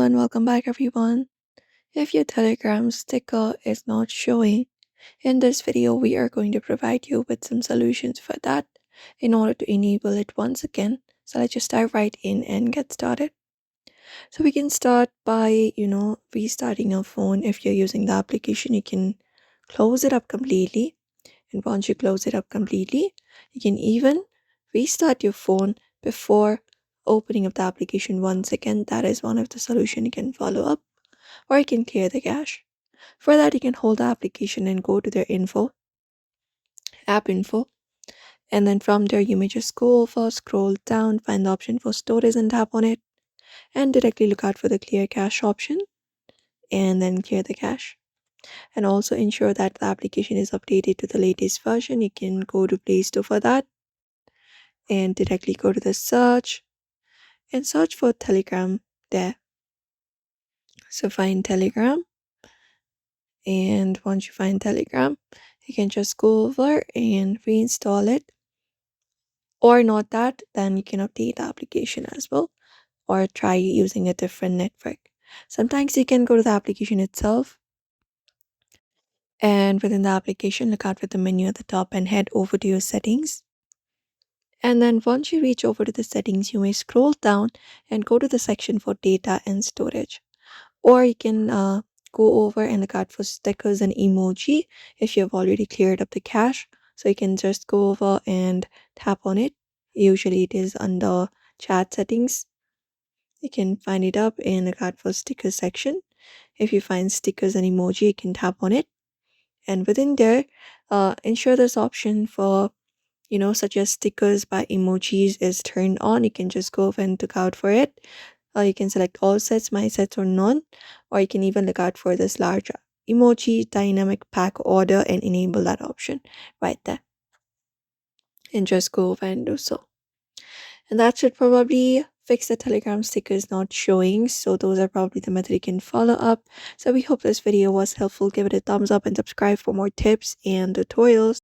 and welcome back everyone. If your Telegram sticker is not showing, in this video we are going to provide you with some solutions for that in order to enable it once again. So let's just dive right in and get started. So we can start by, restarting your phone. If you're using the application, you can close it up completely. And once you close it up completely, you can even restart your phone before opening up the application once again. That is one of the solution you can follow up, or you can clear the cache. For that, you can hold the application and go to their app info, and then from there you may just go over, scroll down, find the option for storage and tap on it, and directly look out for the clear cache option, and then clear the cache. And also ensure that the application is updated to the latest version. You can go to Play Store for that and directly go to the search and search for Telegram there. So find Telegram, and once you find Telegram, you can just go over and reinstall it, or not that, then you can update the application as well, or try using a different network. Sometimes you can go to the application itself, and within the application look out for the menu at the top and head over to your settings. And then once you reach over to the settings, you may scroll down and go to the section for data and storage. Or you can go over and look out for stickers and emoji if you've already cleared up the cache. So you can just go over and tap on it. Usually it is under chat settings. You can find it up and look out for stickers section. If you find stickers and emoji, you can tap on it. And within there, ensure this option for such as stickers by emojis is turned on. You can just go over and look out for it. You can select all sets, my sets, or none, or you can even look out for this large emoji dynamic pack order and enable that option right there. And just go over and do so. And that should probably fix the Telegram stickers not showing. So those are probably the method you can follow up. So we hope this video was helpful. Give it a thumbs up and subscribe for more tips and tutorials.